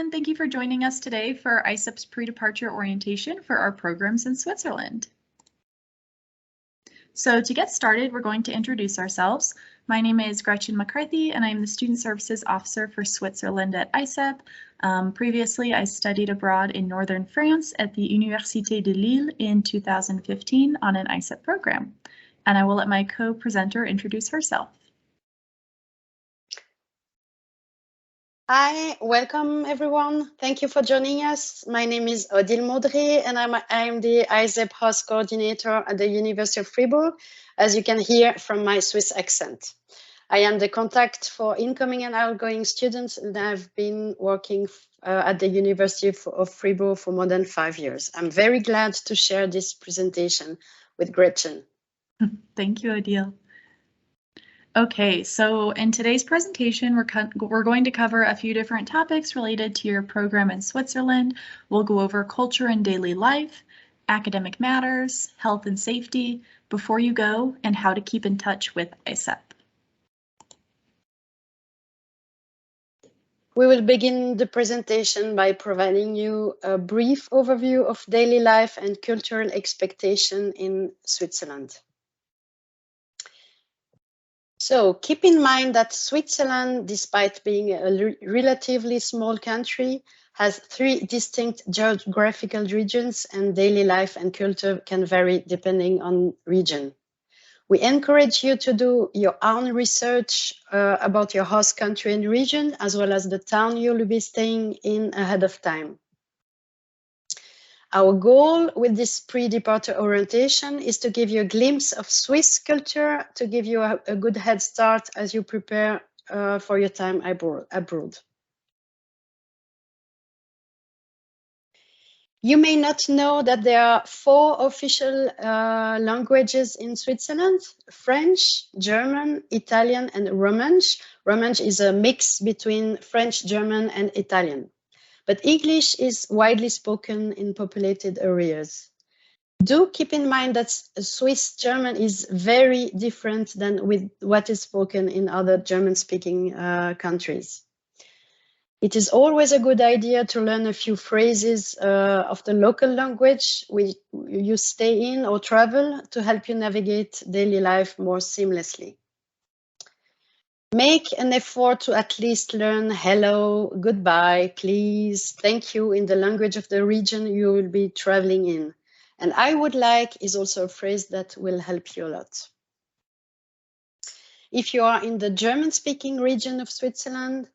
everyone. Thank you for joining us today for ISEP's pre-departure orientation for our programs in Switzerland. So to get started, we're going to introduce ourselves. My name is Gretchen McCarthy, and I'm the Student Services Officer for Switzerland at ISEP. Previously, I studied abroad in northern France at the Université de Lille in 2015 on an ISEP program. And I will let my co-presenter introduce herself. Hi, welcome everyone. Thank you for joining us. My name is Odile Maudry and I'm the ISEP host coordinator at the University of Fribourg, as you can hear from my Swiss accent. I am the contact for incoming and outgoing students, and I've been working at the University of Fribourg for more than 5 years. I'm very glad to share this presentation with Gretchen. Thank you, Odile. Okay, so in today's presentation, we're going to cover a few different topics related to your program in Switzerland. We'll go over culture and daily life, academic matters, health and safety, before you go, and how to keep in touch with ISEP. We will begin the presentation by providing you a brief overview of daily life and cultural expectation in Switzerland. So keep in mind that Switzerland, despite being a relatively small country, has 3 distinct geographical regions, and daily life and culture can vary depending on region. We encourage you to do your own research about your host country and region, as well as the town you'll be staying in ahead of time. Our goal with this pre-departure orientation is to give you a glimpse of Swiss culture, to give you a good head start as you prepare for your time abroad. You may not know that there are 4 official languages in Switzerland: French, German, Italian, and Romansh. Romansh is a mix between French, German, and Italian. But English is widely spoken in populated areas. Do keep in mind that Swiss German is very different than with what is spoken in other German-speaking countries. It is always a good idea to learn a few phrases of the local language where you stay in or travel to help you navigate daily life more seamlessly. Make an effort to at least learn hello, goodbye, please, thank you in the language of the region you will be traveling in. And I would like is also a phrase that will help you a lot. If you are in the German-speaking region of Switzerland,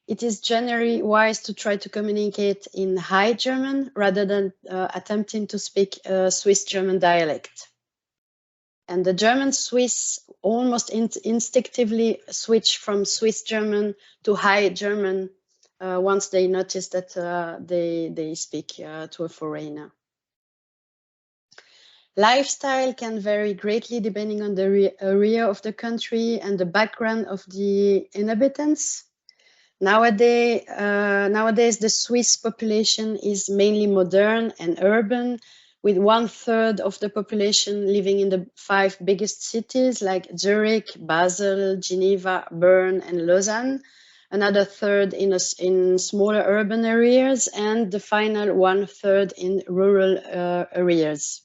it is generally wise to try to communicate in High German rather than attempting to speak a Swiss German dialect. And the German Swiss almost instinctively switch from Swiss German to High German once they notice that they speak to a foreigner. Lifestyle can vary greatly depending on the area of the country and the background of the inhabitants. Nowadays, the Swiss population is mainly modern and urban, with 1/3 of the population living in the 5 biggest cities like Zurich, Basel, Geneva, Bern, and Lausanne, another 1/3 in smaller urban areas, and the final 1/3 in rural areas.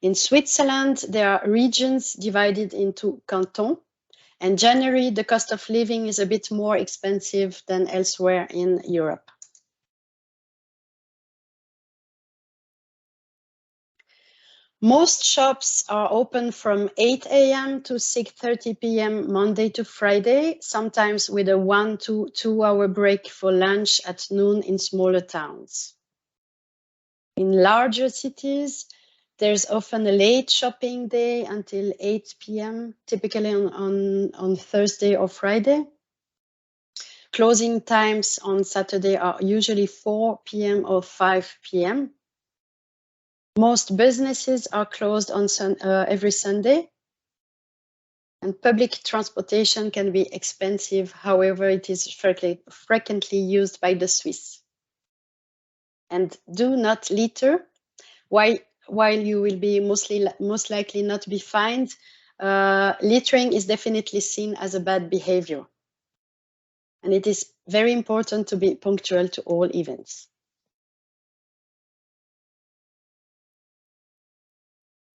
In Switzerland, there are regions divided into cantons, and generally the cost of living is a bit more expensive than elsewhere in Europe. Most shops are open from 8 a.m. to 6:30 p.m. Monday to Friday, sometimes with a 1 to 2 hour break for lunch at noon in smaller towns. In larger cities, there's often a late shopping day until 8 p.m., typically on Thursday or Friday. Closing times on Saturday are usually 4 p.m. or 5 p.m. Most businesses are closed on every Sunday, and public transportation can be expensive. However, it is frequently used by the Swiss. And do not litter. While you will be most likely not be fined, littering is definitely seen as a bad behavior. And it is Very important to be punctual to all events.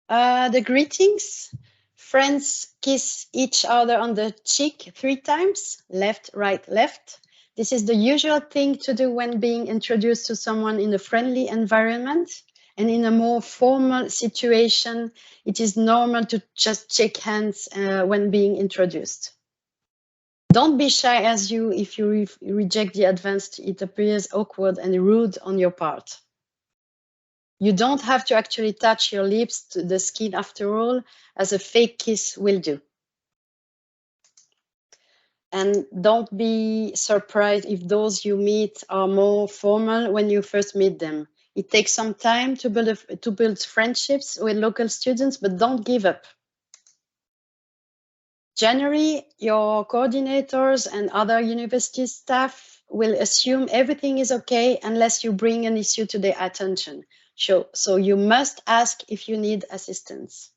The greetings. Friends kiss each other on the cheek 3 times, left, right, left. This is the usual thing to do when being introduced to someone in a friendly environment. And in a more formal situation, it is normal to just shake hands when being introduced. Don't be shy if you reject the advance. It appears awkward and rude on your part. You don't have to actually touch your lips to the skin after all, as a fake kiss will do. And don't be surprised if those you meet are more formal when you first meet them. It takes some time to build friendships with local students, but don't give up. Generally, your coordinators and other university staff will assume everything is okay unless you bring an issue to their attention. So you must ask if you need assistance.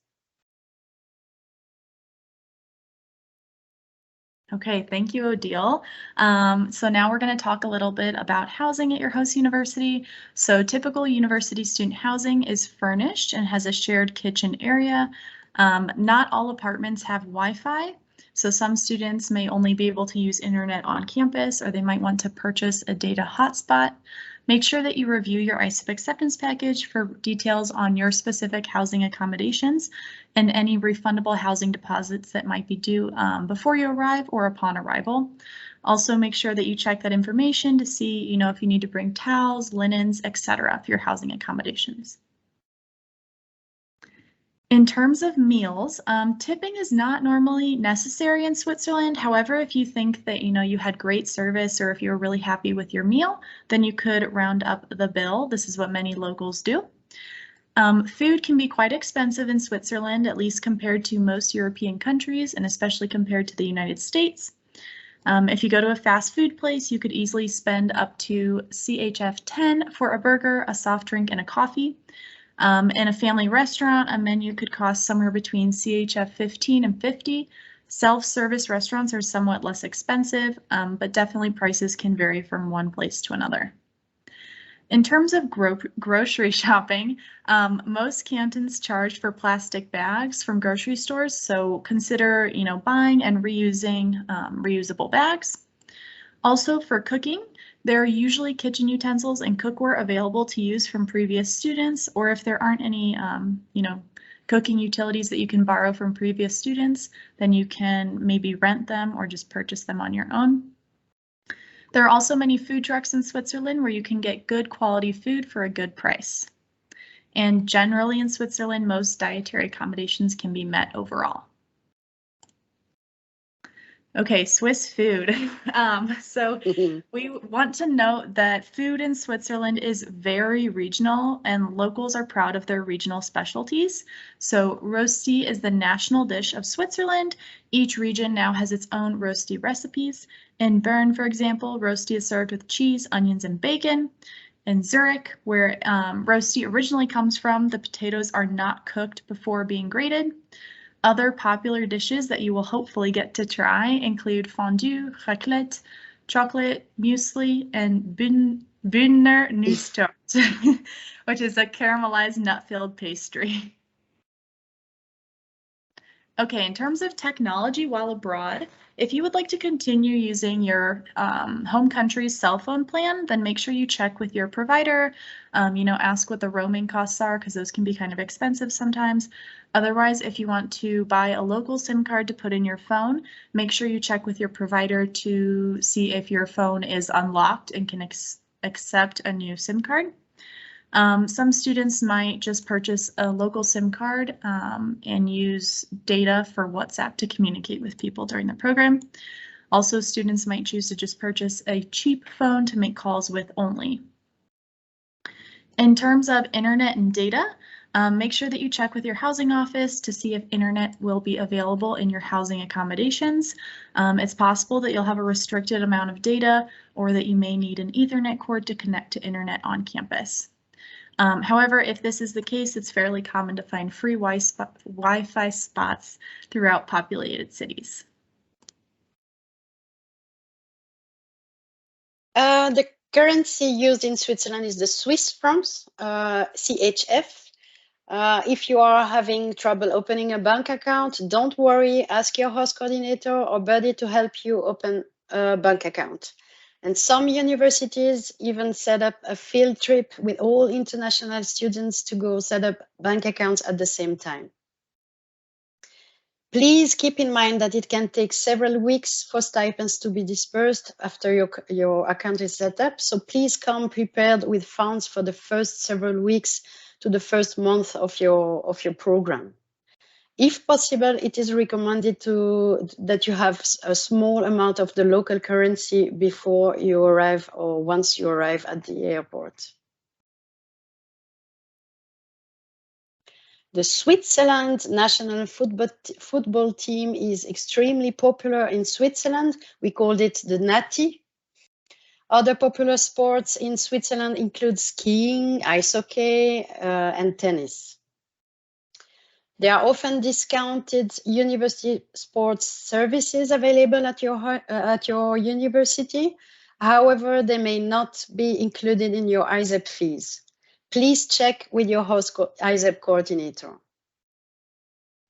Okay, thank you, Odile. So now we're going to talk a little bit about housing at your host university. So typical university student housing is furnished and has a shared kitchen area. Not all apartments have Wi-Fi, so some students may only be able to use internet on campus, or they might want to purchase a data hotspot. Make sure that you review your ISEP acceptance package for details on your specific housing accommodations and any refundable housing deposits that might be due before you arrive or upon arrival. Also, make sure that you check that information to see, if you need to bring towels, linens, etc. for your housing accommodations. In terms of meals, tipping is not normally necessary in Switzerland. However, if you think that you had great service or if you were really happy with your meal, then you could round up the bill. This is what many locals do. Food can be quite expensive in Switzerland, at least compared to most European countries, and especially compared to the United States. If you go to a fast food place, you could easily spend up to CHF 10 for a burger, a soft drink, and a coffee. In a family restaurant, a menu could cost somewhere between CHF 15 and 50. Self-service restaurants are somewhat less expensive, but definitely prices can vary from one place to another. In terms of grocery shopping, most cantons charge for plastic bags from grocery stores, so consider buying and reusing reusable bags. Also, for cooking, there are usually kitchen utensils and cookware available to use from previous students, or if there aren't any, cooking utilities that you can borrow from previous students, then you can maybe rent them or just purchase them on your own. There are also many food trucks in Switzerland where you can get good quality food for a good price. And generally in Switzerland, most dietary accommodations can be met overall. Okay, Swiss food. So we want to note that food in Switzerland is very regional and locals are proud of their regional specialties. So rosti is the national dish of Switzerland. Each region now has its own rosti recipes. In Bern, for example, rosti is served with cheese, onions, and bacon. In Zurich, where rosti originally comes from, the potatoes are not cooked before being grated. Other popular dishes that you will hopefully get to try include fondue, raclette, chocolate, muesli, and Bündner Nusstorte, which is a caramelized nut-filled pastry. Okay, in terms of technology while abroad, if you would like to continue using your home country's cell phone plan, then make sure you check with your provider, ask what the roaming costs are because those can be kind of expensive sometimes. Otherwise, if you want to buy a local SIM card to put in your phone, make sure you check with your provider to see if your phone is unlocked and can accept a new SIM card. Some students might just purchase a local SIM card and use data for WhatsApp to communicate with people during the program. Also, students might choose to just purchase a cheap phone to make calls with only. In terms of internet and data, make sure that you check with your housing office to see if internet will be available in your housing accommodations. It's possible that you'll have a restricted amount of data or that you may need an Ethernet cord to connect to internet on campus. However, if this is the case, it's fairly common to find free Wi-Fi spots throughout populated cities. The currency used in Switzerland is the Swiss francs, CHF. If you are having trouble opening a bank account, don't worry, ask your host coordinator or buddy to help you open a bank account. And some universities even set up a field trip with all international students to go set up bank accounts at the same time. Please keep in mind that it can take several weeks for stipends to be dispersed after your account is set up. So please come prepared with funds for the first several weeks to the first month of your program. If possible, it is recommended that you have a small amount of the local currency before you arrive or once you arrive at the airport. The Switzerland national football team is extremely popular in Switzerland. We called it the Nati. Other popular sports in Switzerland include skiing, ice hockey, and tennis. There are often discounted university sports services available at your university. However, they may not be included in your ISEP fees. Please check with your host ISEP coordinator.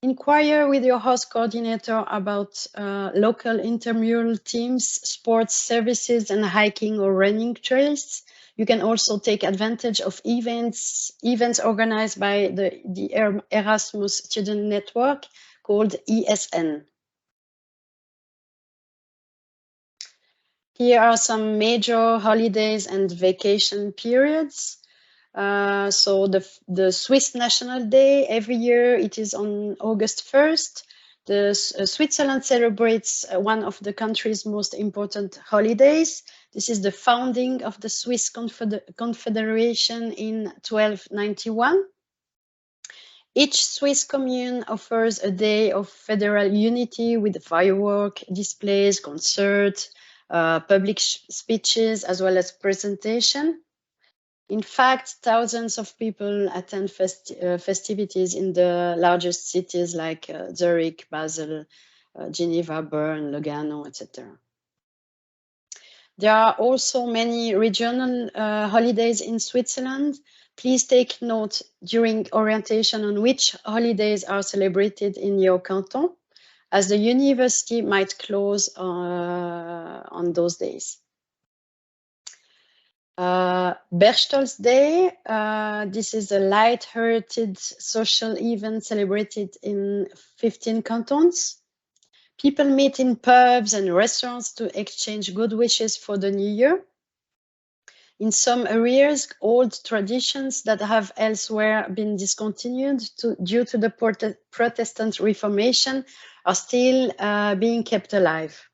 Inquire with your host coordinator about local intramural teams, sports services, and hiking or running trails. You can also take advantage of events organized by the Erasmus Student Network called ESN. Here are some major holidays and vacation periods. So the Swiss National Day, every year it is on August 1st. Switzerland celebrates one of the country's most important holidays. This is the founding of the Swiss Confederation in 1291. Each Swiss commune offers a day of federal unity with firework displays, concerts, public speeches, as well as presentation. In fact, thousands of people attend festivities in the largest cities like Zurich, Basel, Geneva, Bern, Lugano, etc. There are also many regional holidays in Switzerland. Please take note during orientation on which holidays are celebrated in your canton, as the university might close on those days. Berchtoldsday, this is a light-hearted social event celebrated in 15 cantons. People meet in pubs and restaurants to exchange good wishes for the new year. In some areas, old traditions that have elsewhere been discontinued due to the Protestant Reformation are still being kept alive.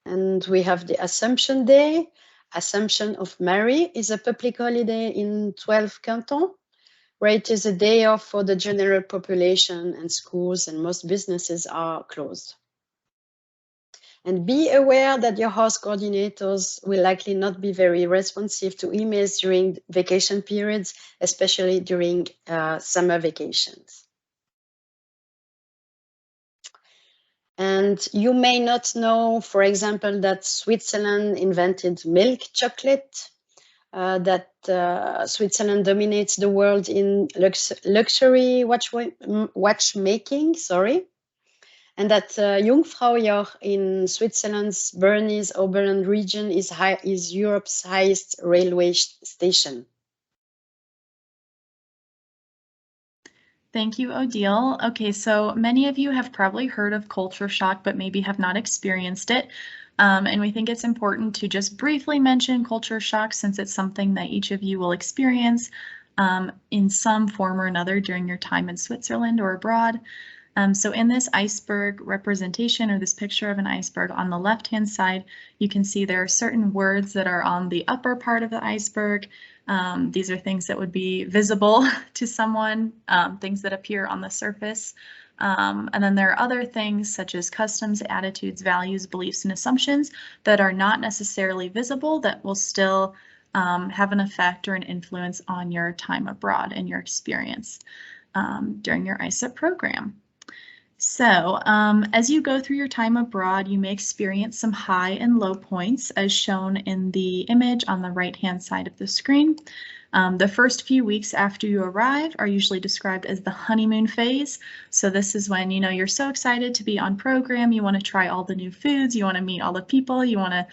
And we have the Assumption Day. Assumption of Mary is a public holiday in 12 cantons, where it is a day off for the general population, and schools and most businesses are closed. And be aware that your host coordinators will likely not be very responsive to emails during vacation periods, especially during summer vacations. And you may not know, for example, that Switzerland invented milk chocolate, that Switzerland dominates the world in luxury watchmaking, and that Jungfraujoch in Switzerland's Bernese Oberland region is Europe's highest railway station. Thank you, Odile. Okay, so many of you have probably heard of culture shock, but maybe have not experienced it. And we think it's important to just briefly mention culture shock, since it's something that each of you will experience in some form or another during your time in Switzerland or abroad. So in this iceberg representation, or this picture of an iceberg, on the left-hand side, you can see there are certain words that are on the upper part of the iceberg. These are things that would be visible to someone, things that appear on the surface. And then there are other things such as customs, attitudes, values, beliefs, and assumptions that are not necessarily visible, that will still have an effect or an influence on your time abroad and your experience during your ISEP program. So, as you go through your time abroad, you may experience some high and low points as shown in the image on the right-hand side of the screen. The first few weeks after you arrive are usually described as the honeymoon phase. So this is when, you know, you're so excited to be on program, you want to try all the new foods, you want to meet all the people, you want to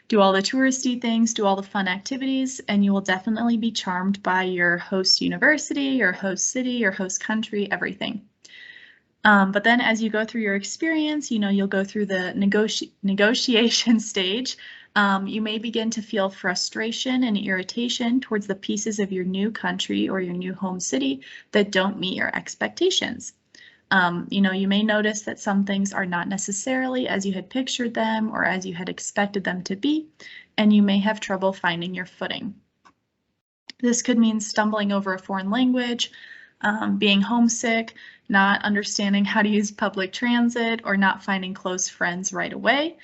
do all the touristy things, do all the fun activities, and you will definitely be charmed by your host university, your host city, your host country, everything. But then as you go through your experience, you know, you'll go through the negotiation stage. You may begin to feel frustration and irritation towards the pieces of your new country or your new home city that don't meet your expectations. You know, you may notice that some things are not necessarily as you had pictured them or as you had expected them to be, and you may have trouble finding your footing. This could mean stumbling over a foreign language, being homesick, not understanding how to use public transit, or not finding close friends right away.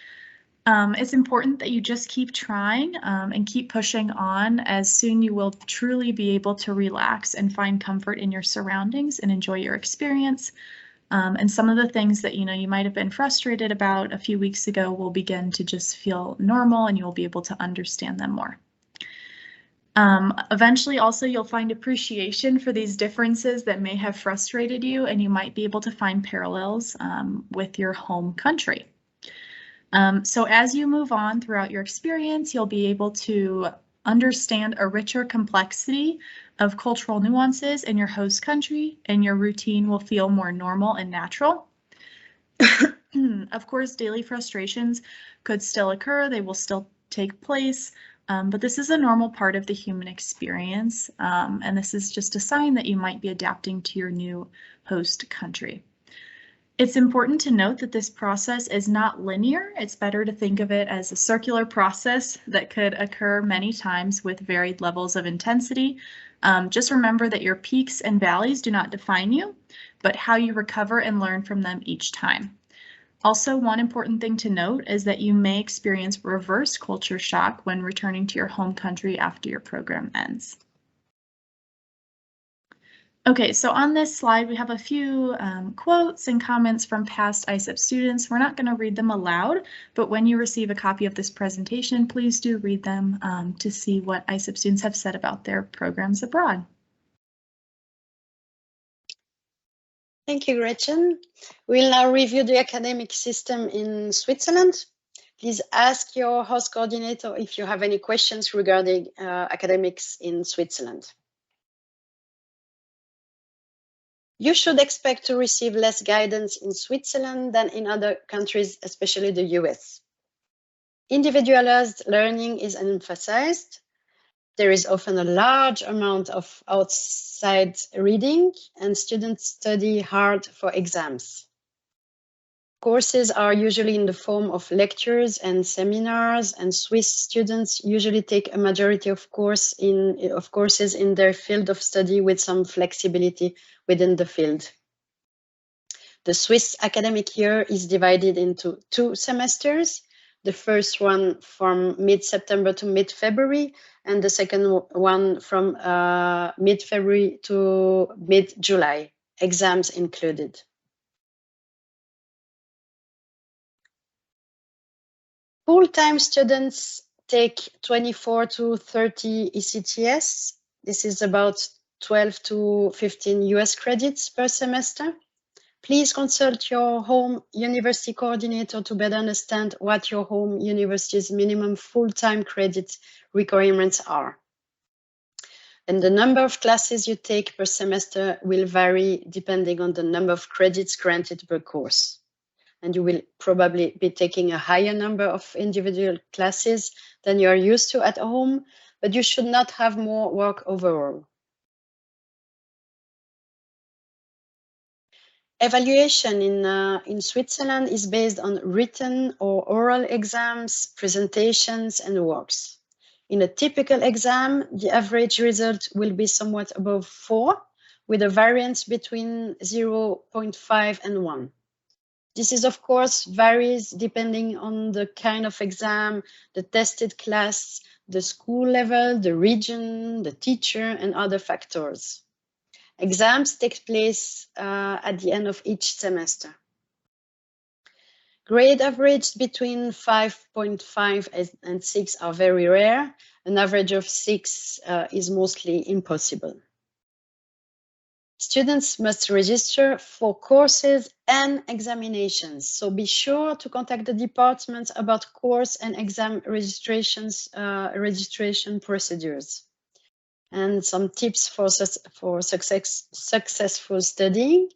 It's important that you just keep trying and keep pushing on, as soon you will truly be able to relax and find comfort in your surroundings and enjoy your experience. And some of the things that, you know, you might have been frustrated about a few weeks ago will begin to just feel normal, and you'll be able to understand them more. Eventually, also, you'll find appreciation for these differences that may have frustrated you, and you might be able to find parallels with your home country. So as you move on throughout your experience, you'll be able to understand a richer complexity of cultural nuances in your host country, and your routine will feel more normal and natural. Of course, daily frustrations could still occur, they will still take place, but this is a normal part of the human experience, and this is just a sign that you might be adapting to your new host country. It's important to note that this process is not linear. It's better to think of it as a circular process that could occur many times with varied levels of intensity. Just remember that your peaks and valleys do not define you, but how you recover and learn from them each time. Also, one important thing to note is that you may experience reverse culture shock when returning to your home country after your program ends. Okay, so on this slide, we have a few quotes and comments from past ISEP students. We're not going to read them aloud, but when you receive a copy of this presentation, please do read them to see what ISEP students have said about their programs abroad. Thank you, Gretchen. We'll now review the academic system in Switzerland. Please ask your host coordinator if you have any questions regarding academics in Switzerland. You should expect to receive less guidance in Switzerland than in other countries, especially the US. Individualized learning is emphasized. There is often a large amount of outside reading, and students study hard for exams. Courses are usually in the form of lectures and seminars, and Swiss students usually take a majority of courses in their field of study with some flexibility within the field. The Swiss academic year is divided into 2 semesters. The first one from mid-September to mid-February, and the second one from mid-February to mid-July, exams included. Full-time students take 24 to 30 ECTS. This is about 12 to 15 US credits per semester. Please consult your home university coordinator to better understand what your home university's minimum full-time credit requirements are. And the number of classes you take per semester will vary depending on the number of credits granted per course. And you will probably be taking a higher number of individual classes than you are used to at home, but you should not have more work overall. Evaluation in Switzerland is based on written or oral exams, presentations, and works. In a typical exam, the average result will be somewhat above 4, with a variance between 0.5 and 1. This is, of course, varies depending on the kind of exam, the tested class, the school level, the region, the teacher, and other factors. Exams take place at the end of each semester. Grade averaged between 5.5 and 6 are very rare. An average of 6 is mostly impossible. Students must register for courses and examinations, so be sure to contact the department about course and exam registrations, registration procedures. And some tips for successful studying.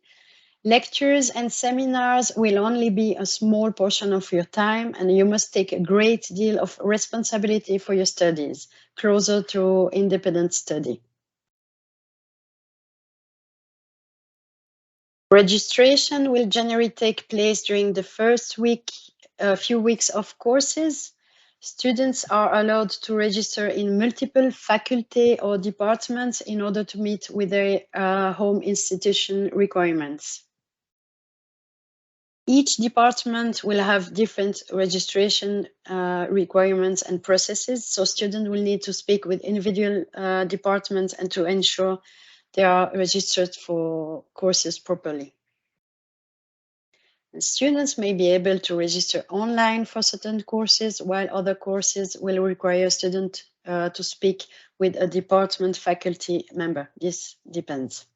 Lectures and seminars will only be a small portion of your time, and you must take a great deal of responsibility for your studies, closer to independent study. Registration will generally take place during the first few weeks of courses. Students are allowed to register in multiple faculty or departments in order to meet with their home institution requirements. Each department will have different registration requirements and processes, so students will need to speak with individual departments and to ensure they are registered for courses properly. And students may be able to register online for certain courses, while other courses will require students to speak with a department faculty member. This depends.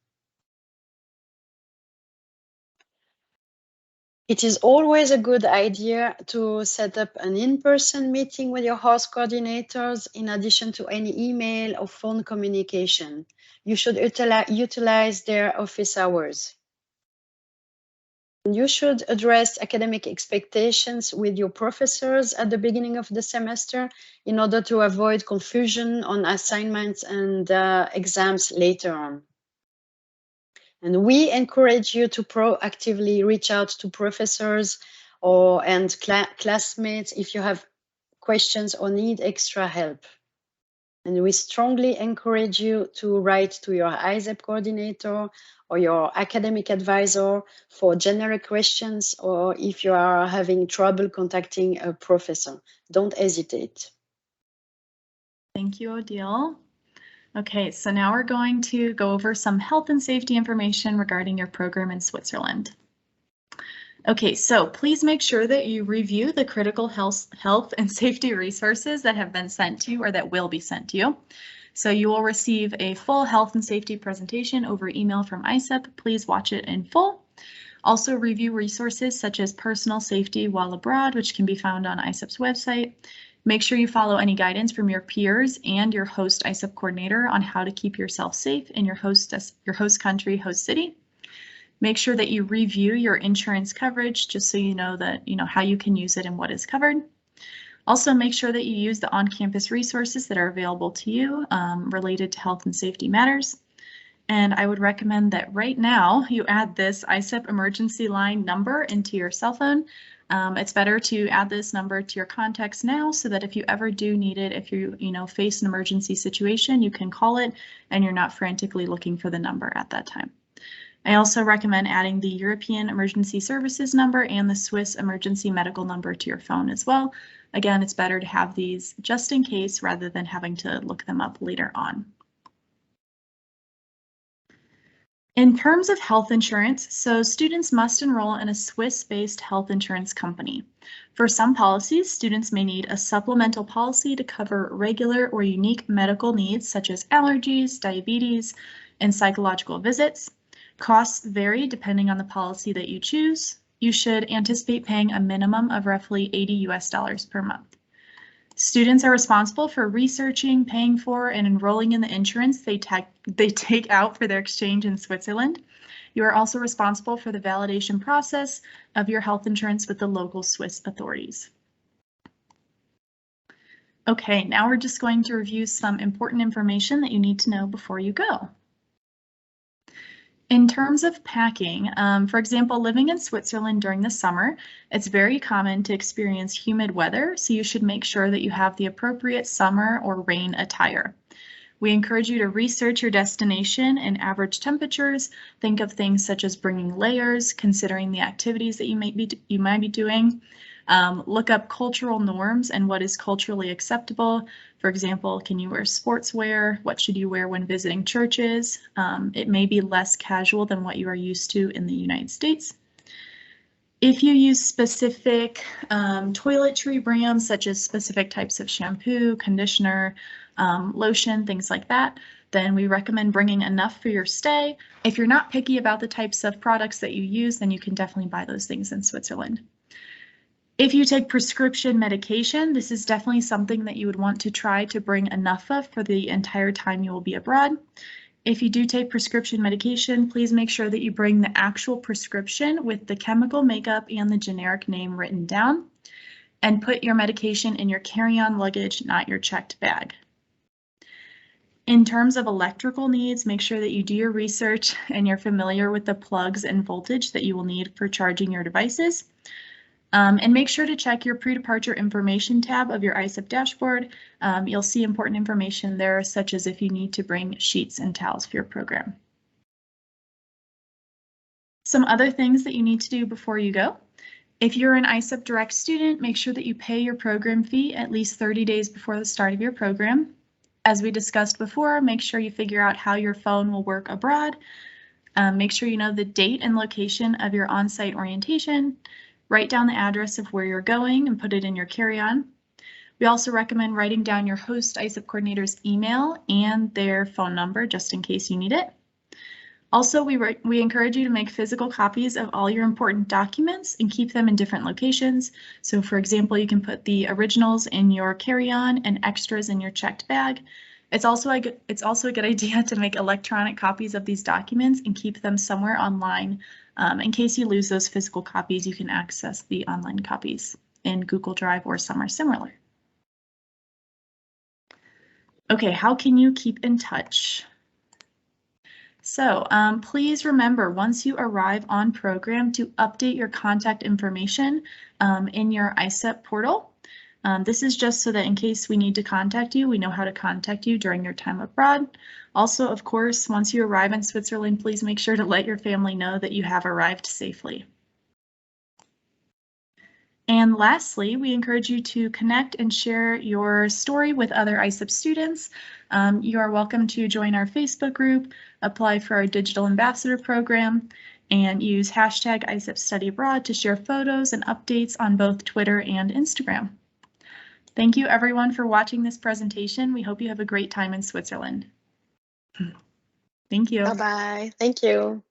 It is always a good idea to set up an in-person meeting with your host coordinators in addition to any email or phone communication. You should utilize their office hours. You should address academic expectations with your professors at the beginning of the semester in order to avoid confusion on assignments and exams later on. And we encourage you to proactively reach out to professors and classmates if you have questions or need extra help. And we strongly encourage you to write to your ISEP coordinator or your academic advisor for general questions, or if you are having trouble contacting a professor. Don't hesitate. Thank you, Odile. Okay, so now we're going to go over some health and safety information regarding your program in Switzerland. Okay, so please make sure that you review the critical health and safety resources that have been sent to you or that will be sent to you. So you will receive a full health and safety presentation over email from ISEP. Please watch it in full. Also review resources such as personal safety while abroad, which can be found on ISEP's website. Make sure you follow any guidance from your peers and your host ISEP coordinator on how to keep yourself safe in your host country, host city. Make sure that you review your insurance coverage just so you know how you can use it and what is covered. Also, make sure that you use the on-campus resources that are available to you related to health and safety matters. And I would recommend that right now you add this ISEP emergency line number into your cell phone. It's better to add this number to your contacts now so that if you ever do need it, if you face an emergency situation, you can call it and you're not frantically looking for the number at that time. I also recommend adding the European Emergency Services number and the Swiss Emergency Medical number to your phone as well. Again, it's better to have these just in case rather than having to look them up later on. In terms of health insurance, so students must enroll in a Swiss-based health insurance company. For some policies, students may need a supplemental policy to cover regular or unique medical needs such as allergies, diabetes, and psychological visits. Costs vary depending on the policy that you choose. You should anticipate paying a minimum of roughly $80 per month. Students are responsible for researching, paying for, and enrolling in the insurance they take out for their exchange in Switzerland. You are also responsible for the validation process of your health insurance with the local Swiss authorities. Okay, now we're just going to review some important information that you need to know before you go. In terms of packing, for example, living in Switzerland during the summer, it's very common to experience humid weather, so you should make sure that you have the appropriate summer or rain attire. We encourage you to research your destination and average temperatures. Think of things such as bringing layers, considering the activities that you might be doing. Look up cultural norms and what is culturally acceptable. For example, can you wear sportswear? What should you wear when visiting churches? It may be less casual than what you are used to in the United States. If you use specific toiletry brands, such as specific types of shampoo, conditioner, lotion, things like that, then we recommend bringing enough for your stay. If you're not picky about the types of products that you use, then you can definitely buy those things in Switzerland. If you take prescription medication, this is definitely something that you would want to try to bring enough of for the entire time you will be abroad. If you do take prescription medication, please make sure that you bring the actual prescription with the chemical makeup and the generic name written down, and put your medication in your carry-on luggage, not your checked bag. In terms of electrical needs, make sure that you do your research and you're familiar with the plugs and voltage that you will need for charging your devices. And make sure to check your pre-departure information tab of your ISEP dashboard. You'll see important information there, such as if you need to bring sheets and towels for your program. Some other things that you need to do before you go. If you're an ISEP Direct student, make sure that you pay your program fee at least 30 days before the start of your program. As we discussed before, make sure you figure out how your phone will work abroad. Make sure you know the date and location of your on-site orientation. Write down the address of where you're going and put it in your carry-on. We also recommend writing down your host ISEP coordinator's email and their phone number just in case you need it. Also, we encourage you to make physical copies of all your important documents and keep them in different locations. So for example, you can put the originals in your carry-on and extras in your checked bag. It's also a good idea to make electronic copies of these documents and keep them somewhere online. In case you lose those physical copies, you can access the online copies in Google Drive or somewhere similar. Okay, how can you keep in touch? So please remember, once you arrive on program, to update your contact information in your ISEP portal. This is just so that in case we need to contact you, we know how to contact you during your time abroad. Also, of course, once you arrive in Switzerland, please make sure to let your family know that you have arrived safely. And lastly, we encourage you to connect and share your story with other ISEP students. You are welcome to join our Facebook group, apply for our Digital Ambassador program, and use hashtag ISEP Study Abroad to share photos and updates on both Twitter and Instagram. Thank you everyone for watching this presentation. We hope you have a great time in Switzerland. Thank you. Bye-bye. Thank you.